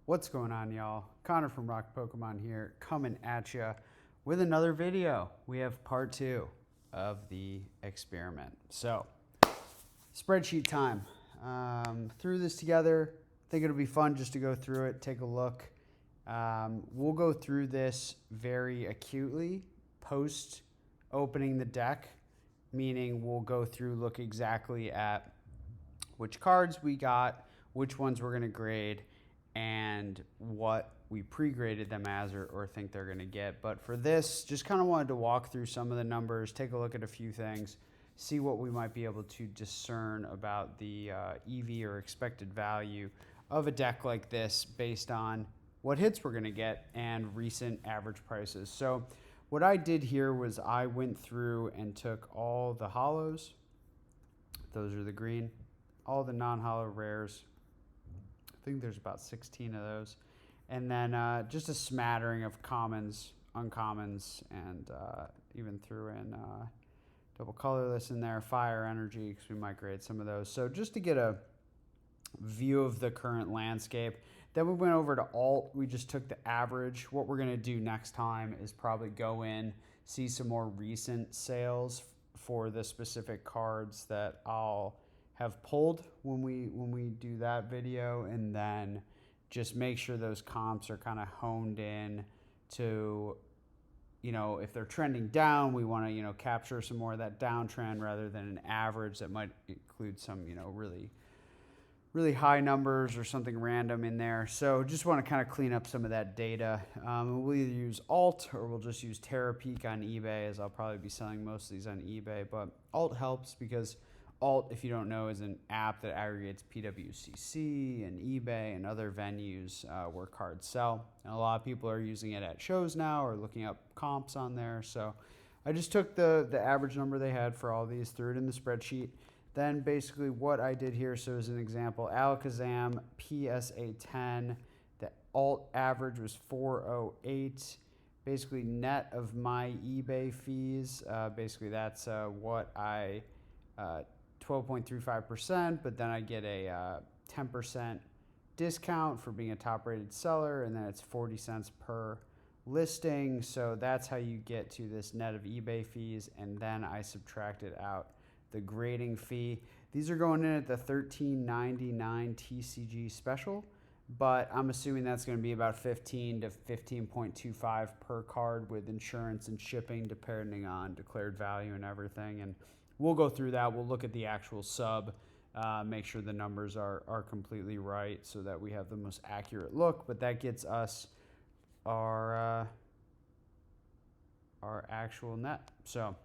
What's going on, y'all? Connor from RocPokemon here, coming at you with another video. We have part 2 of the experiment. So, spreadsheet time. Threw this together. Think it'll be fun just to go through it, take a look. We'll go through this very acutely post opening the deck, meaning we'll go through, look exactly at which cards we got, which ones we're going to grade, and what we pre-graded them as or think they're going to get. But for this, just kind of wanted to walk through some of the numbers, take a look at a few things, see what we might be able to discern about the EV or expected value of a deck like this based on what hits we're going to get and recent average prices. So what I did here was I went through and took all the hollows, those are the green, all the non-hollow rares, I think there's about 16 of those, and then just a smattering of commons, uncommons, and even threw in double colorless in there, fire energy, because we might grade some of those. So just to get a view of the current landscape. Then we went over to alt. We just took the average. What we're going to do next time is probably go in, see some more recent sales for the specific cards that I'll have pulled when we do that video, and then just make sure those comps are kind of honed in to, you know, if they're trending down, we want to, you know, capture some more of that downtrend rather than an average that might include some, you know, really high numbers or something random in there. So just want to kind of clean up some of that data. We'll either use alt or we'll just use TerraPeak on eBay, as I'll probably be selling most of these on eBay. But alt helps because alt, if you don't know, is an app that aggregates PWCC and eBay and other venues where cards sell. And a lot of people are using it at shows now or looking up comps on there. So I just took the average number they had for all these, threw it in the spreadsheet. Then basically what I did here, so as an example, Alakazam PSA 10, the alt average was 408. Basically net of my eBay fees, basically that's what I, 12.35%, but then I get a 10% discount for being a top rated seller, and then it's 40 cents per listing. So that's how you get to this net of eBay fees, and then I subtracted out the grading fee. These are going in at the $13.99 TCG special, but I'm assuming that's going to be about 15 to 15.25 per card with insurance and shipping, depending on declared value and everything. And we'll go through that. We'll look at the actual sub, make sure the numbers are completely right so that we have the most accurate look. But that gets us our actual net. So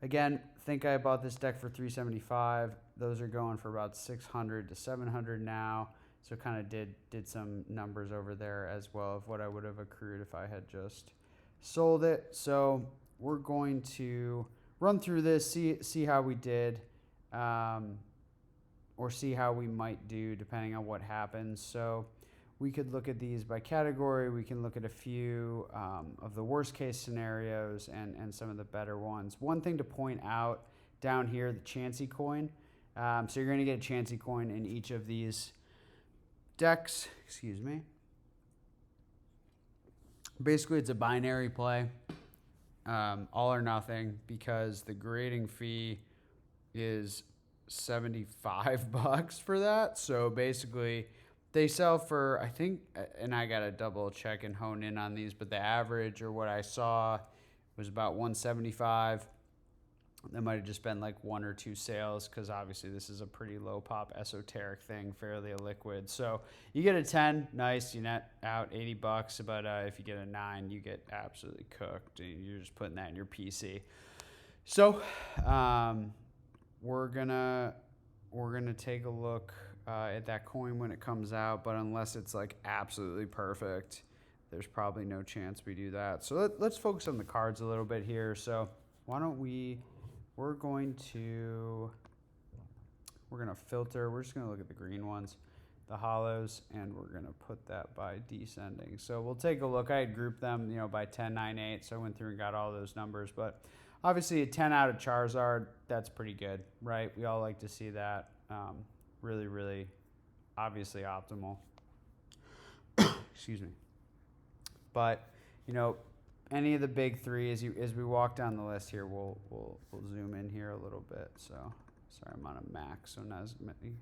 again, think I bought this deck for $375. Those are going for about $600 to $700 now. So kind of did some numbers over there as well of what I would have accrued if I had just sold it. So we're going to run through this, see how we did, or see how we might do depending on what happens. So we could look at these by category. We can look at a few of the worst case scenarios and some of the better ones. One thing to point out down here, the Chansey coin. So you're going to get a Chansey coin in each of these decks. Excuse me. Basically, it's a binary play, all or nothing, because the grading fee is $75 for that. So basically, they sell for, I think, and I got to double check and hone in on these, but the average or what I saw was about $175. That might have just been like one or two sales because obviously this is a pretty low pop esoteric thing, fairly illiquid. So you get a 10, nice, you net out $80, but if you get a 9, you get absolutely cooked. You're just putting that in your PC. So we're gonna take a look at that coin when it comes out, but unless it's like absolutely perfect, there's probably no chance we do that. So let's focus on the cards a little bit here. So why don't we're going to filter. We're just going to look at the green ones, the hollows, and we're going to put that by descending. So we'll take a look. I had grouped them, by 10, 9, 8, so I went through and got all those numbers, but obviously a 10 out of Charizard, that's pretty good, right? We all like to see that. Really, really obviously optimal. Excuse me. But, you know, any of the big three, as we walk down the list here, we'll zoom in here a little bit. So, sorry, I'm on a Mac, so not as many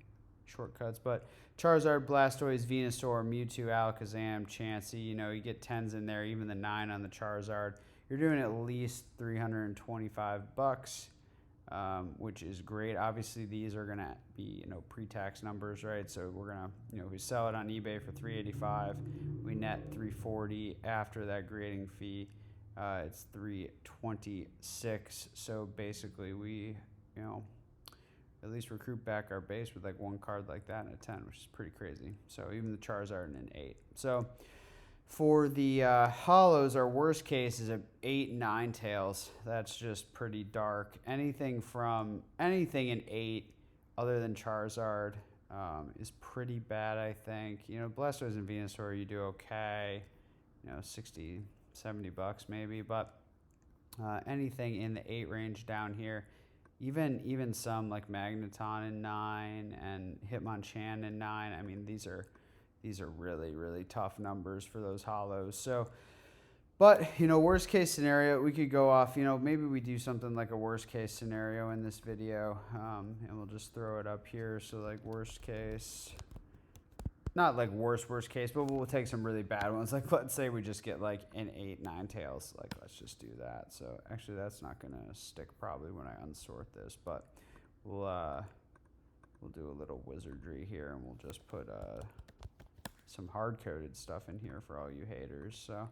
shortcuts. But Charizard, Blastoise, Venusaur, Mewtwo, Alakazam, Chansey, you know, you get 10s in there, even the 9 on the Charizard. You're doing at least $325, which is great. Obviously, these are going to be, you know, pre-tax numbers, right? So we're going to, you know, we sell it on eBay for $385. We net $340 after that grading fee. It's $326. So basically, we, you know, at least recruit back our base with like one card like that and a 10, which is pretty crazy. So even the Charizard and an 8. So for the hollows, our worst case is an 8 and 9 tails. That's just pretty dark. Anything in 8 other than Charizard is pretty bad, I think. You know, Blastoise and Venusaur, you do okay. You know, $60, $70 maybe. But anything in the 8 range down here, even some like Magneton in 9 and Hitmonchan in 9. I mean, these are really, really tough numbers for those hollows. So, but, you know, worst case scenario, we could go off, you know, maybe we do something like a worst case scenario in this video, and we'll just throw it up here. So like worst case, not like worst case, but we'll take some really bad ones. Like let's say we just get like an 8, 9 tails. Like let's just do that. So actually that's not going to stick probably when I unsort this, but we'll do a little wizardry here and we'll just put some hard-coded stuff in here for all you haters. So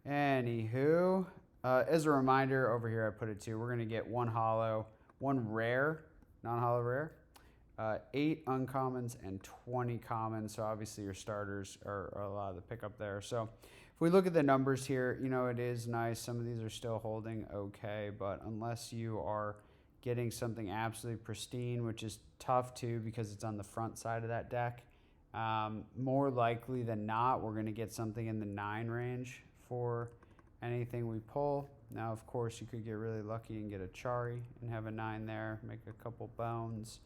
anywho, as a reminder, over here I put it too. We're going to get 1 hollow, 1 rare, non-hollow rare, 8 uncommons, and 20 commons. So obviously your starters are a lot of the pickup there. So if we look at the numbers here, you know, it is nice. Some of these are still holding okay, but unless you are getting something absolutely pristine, which is tough too because it's on the front side of that deck, more likely than not, we're going to get something in the 9 range for anything we pull. Now, of course, you could get really lucky and get a Chari and have a 9 there, make a couple bones.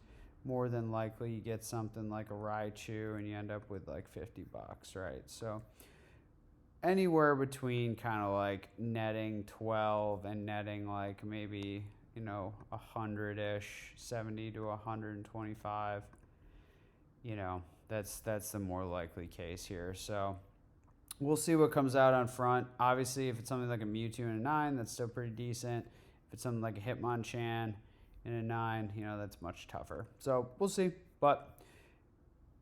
More than likely, you get something like a Raichu and you end up with like $50, right? So anywhere between kind of like netting 12 and netting like maybe, you know, 100-ish, 70 to 125, you know, that's the more likely case here. So we'll see what comes out on front. Obviously, if it's something like a Mewtwo and a 9, that's still pretty decent. If it's something like a Hitmonchan and a 9, you know, that's much tougher. So we'll see. But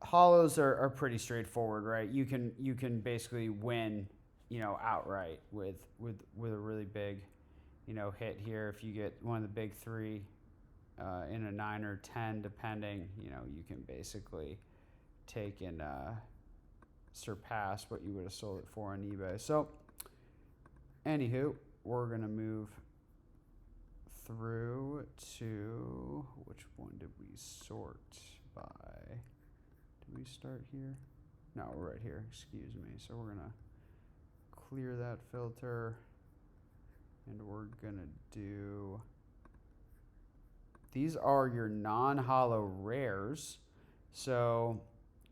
hollows are pretty straightforward, right? You can basically win, you know, outright with a really big, you know, hit here. If you get one of the big 3 in a 9 or 10, depending, you know, you can basically take and surpass what you would have sold it for on eBay. So anywho, we're gonna move through to, which one did we sort by? Did we start here? No, we're right here, excuse me. So we're gonna clear that filter and we're gonna do, these are your non-hollow rares. So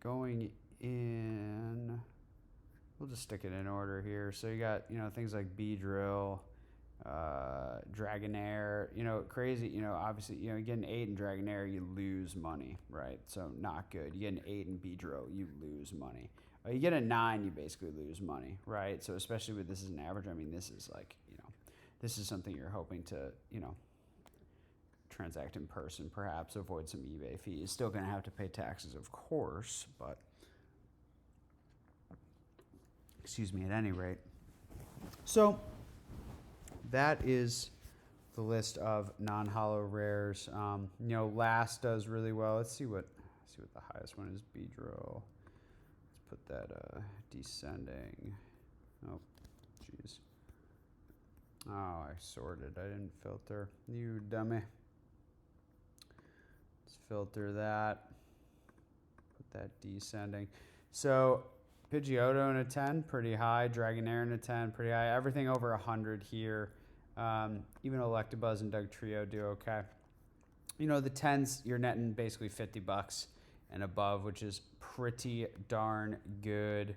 going in, we'll just stick it in order here. So you got, you know, things like Beedrill, Dragonair, you know, crazy, you know, obviously, you know, you get an 8 in Dragonair, you lose money, right? So not good. You get an 8 in Beedrill, you lose money. You get a 9, you basically lose money, right? So especially with this as an average, I mean, this is like, you know, this is something you're hoping to, you know, transact in person, perhaps avoid some eBay fees. Still going to have to pay taxes, of course, but excuse me, at any rate. So that is the list of non-hollow rares. You know, last does really well. Let's see what the highest one is. Beedrill. Let's put that descending. Oh, jeez. Oh, I sorted. I didn't filter. You dummy. Let's filter that. Put that descending. So Pidgeotto in a 10, pretty high. Dragonair in a 10, pretty high. Everything over 100 here. Even Electabuzz and Dugtrio do okay. You know, the 10s, you're netting basically $50 and above, which is pretty darn good.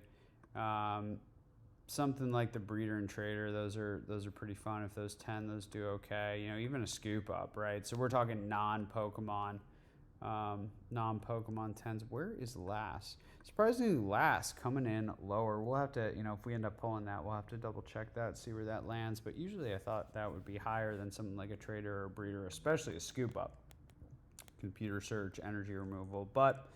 Something like the breeder and trader, those are pretty fun. If those 10, those do okay. You know, even a scoop up, right? So we're talking non-Pokemon 10s. Where is last? Surprisingly, last coming in lower. We'll have to, you know, if we end up pulling that, we'll have to double check that, see where that lands. But usually I thought that would be higher than something like a trader or a breeder, especially a scoop up. Computer search, energy removal. But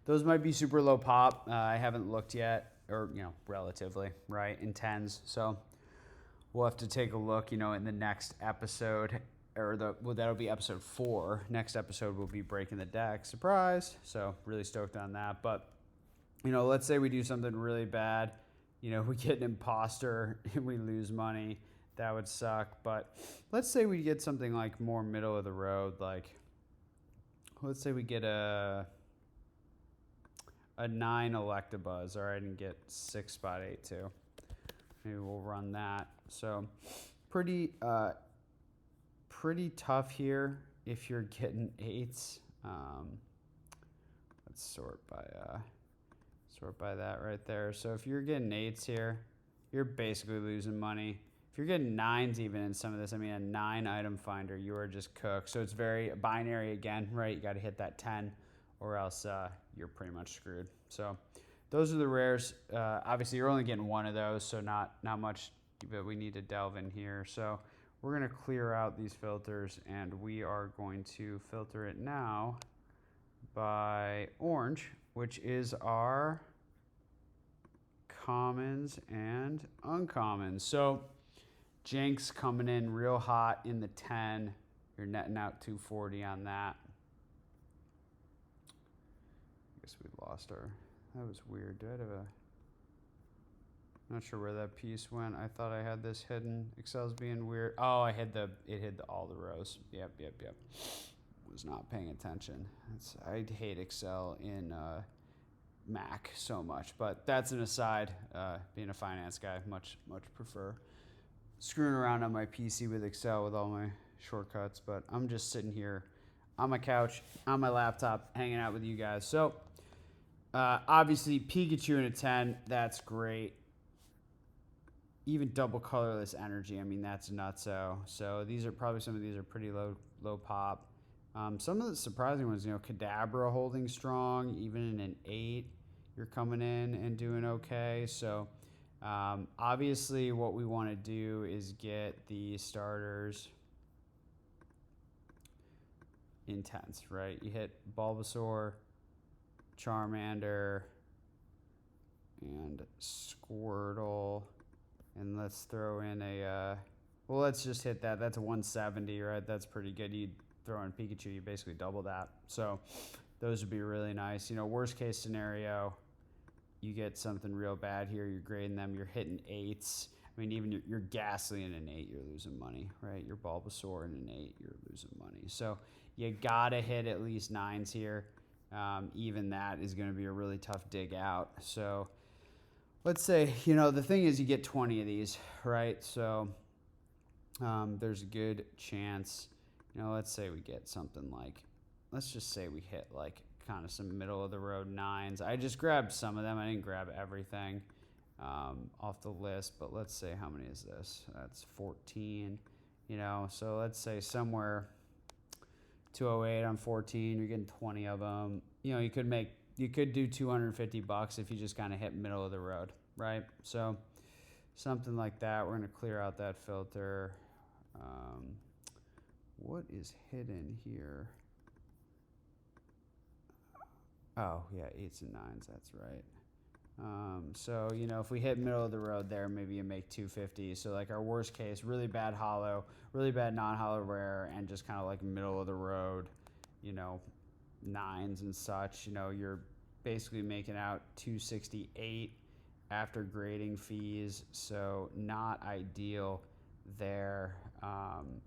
those might be super low pop. I haven't looked yet, or, you know, relatively, right, in 10s. So we'll have to take a look, you know, in the next episode, or that'll be episode 4. Next episode will be breaking the deck. Surprise! So really stoked on that. But, you know, let's say we do something really bad. You know, we get an imposter and we lose money. That would suck. But let's say we get something like more middle of the road. Like, let's say we get a 9 Electabuzz. All right, and get 6 Spot 8 too. Maybe we'll run that. So pretty tough here if you're getting 8s. Let's sort by that right there. So if you're getting 8s here, you're basically losing money. If you're getting 9s even in some of this, I mean, a 9 item finder, you are just cooked. So it's very binary again, right? You got to hit that 10 or else you're pretty much screwed. So those are the rares. Obviously, you're only getting 1 of those, so not much, but we need to delve in here. So we're going to clear out these filters, and we are going to filter it now by orange, which is our commons and uncommons. So Jinx coming in real hot in the 10. You're netting out 240 on that. I guess we lost our... That was weird. Did I have a... Not sure where that piece went. I thought I had this hidden. Excel's being weird. Oh, it hid all the rows. Yep. Was not paying attention. I hate Excel in Mac so much, but that's an aside. Being a finance guy, much prefer screwing around on my PC with Excel with all my shortcuts. But I'm just sitting here on my couch, on my laptop, hanging out with you guys. So obviously Pikachu in a 10, that's great. Even double colorless energy, I mean, that's nutso. So these are probably, some of these are pretty low pop. Some of the surprising ones, you know, Kadabra holding strong, even in an 8, you're coming in and doing okay. So obviously what we want to do is get the starters intense, right? You hit Bulbasaur, Charmander, and Squirtle. And let's throw in a, well, let's just hit that. That's a 170, right? That's pretty good. You throw in Pikachu, you basically double that. So those would be really nice. You know, worst case scenario, you get something real bad here. You're grading them. You're hitting 8s. I mean, even your Ghastly in an 8, you're losing money, right? Your Bulbasaur in an 8, you're losing money. So you got to hit at least 9s here. Even that is going to be a really tough dig out. So let's say, you know, the thing is you get 20 of these, right? So there's a good chance, you know, let's say we get something like, let's just say we hit like kind of some middle of the road 9s. I just grabbed some of them. I didn't grab everything off the list, but let's say, how many is this? That's 14, you know, so let's say somewhere 208 on 14, you're getting 20 of them. You know, you could do $250 if you just kind of hit middle of the road, right? So something like that. We're going to clear out that filter. What is hidden here? Oh, yeah, 8s and 9s, that's right. So, you know, if we hit middle of the road there, maybe you make 250. So, like, our worst case, really bad holo, really bad non-holo rare, and just kind of like middle of the road, you know, 9s and such. You know, you're basically making out 268 after grading fees, so not ideal there.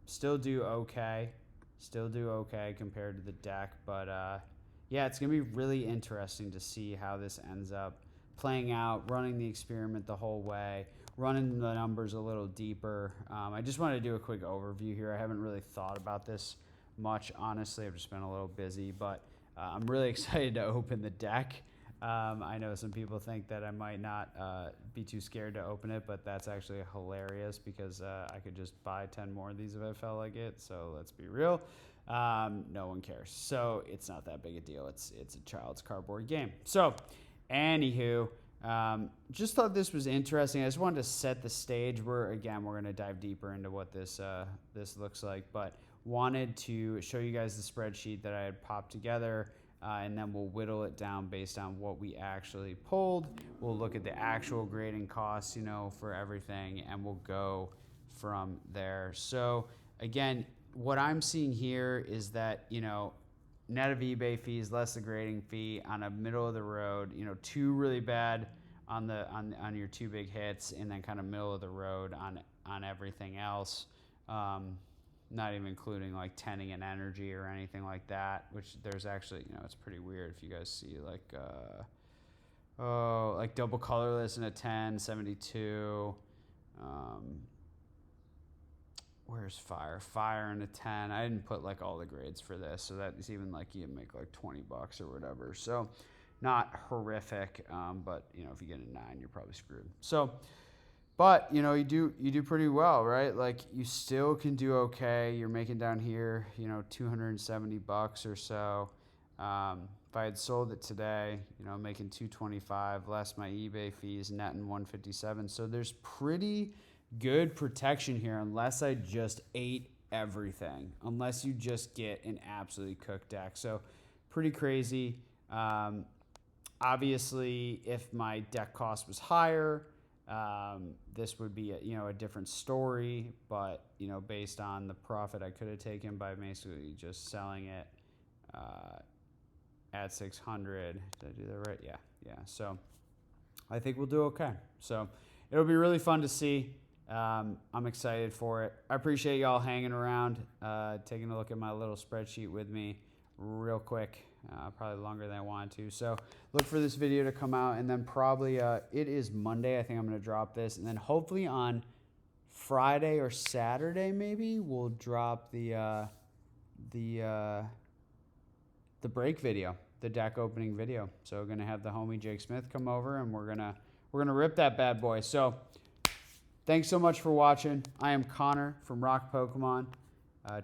Still do okay compared to the deck, but yeah, it's gonna be really interesting to see how this ends up playing out, running the experiment the whole way, running the numbers a little deeper. I just want to do a quick overview here. I haven't really thought about this much, honestly. I've just been a little busy, but I'm really excited to open the deck. I know some people think that I might not be too scared to open it, but that's actually hilarious because I could just buy 10 more of these if I felt like it. So let's be real. No one cares. So it's not that big a deal. It's a child's cardboard game. So anywho, just thought this was interesting. I just wanted to set the stage. We're going to dive deeper into what this looks like, but wanted to show you guys the spreadsheet that I had popped together. And then we'll whittle it down based on what we actually pulled. We'll look at the actual grading costs, for everything, and we'll go from there. So again, what I'm seeing here is that, net of eBay fees, less the grading fee on a middle of the road, 2 really bad on your 2 big hits, and then kind of middle of the road on everything else. Not even including like tenning and energy or anything like that, which there's actually, it's pretty weird if you guys see like double colorless in a 10, 72. Where's fire in a 10? I didn't put like all the grades for this, so that's even like you make like $20 or whatever. So not horrific, but if you get a 9, you're probably screwed. So. But, you do pretty well, right? Like, you still can do okay. You're making down here, $270 or so. If I had sold it today, making $225 less my eBay fees, netting $157. So there's pretty good protection here unless I just ate everything, unless you just get an absolutely cooked deck. So pretty crazy. Obviously, if my deck cost was higher, this would be a different story, but based on the profit I could have taken by basically just selling it at 600. Did I do that right? Yeah. So I think we'll do okay. So it'll be really fun to see. I'm excited for it. I appreciate y'all hanging around, taking a look at my little spreadsheet with me real quick. Probably longer than I wanted to. So look for this video to come out, and then probably it is Monday. I think I'm going to drop this, and then hopefully on Friday or Saturday maybe we'll drop the break video, the deck opening video. So we're gonna have the homie Jake Smith come over, and we're gonna rip that bad boy. So thanks so much for watching. I am Connor from RocPokemon.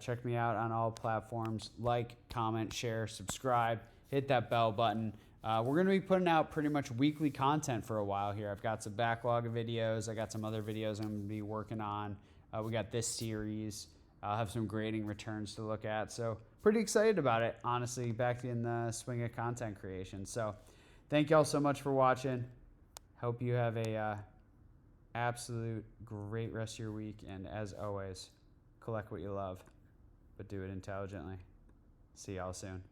Check me out on all platforms. Like, comment, share, subscribe, hit that bell button. We're going to be putting out pretty much weekly content for a while here. I've got some backlog of videos. I got some other videos I'm going to be working on. We got this series. I'll have some grading returns to look at. So pretty excited about it, honestly, back in the swing of content creation. So thank y'all so much for watching. Hope you have a absolute great rest of your week. And as always, collect what you love, but do it intelligently. See y'all soon.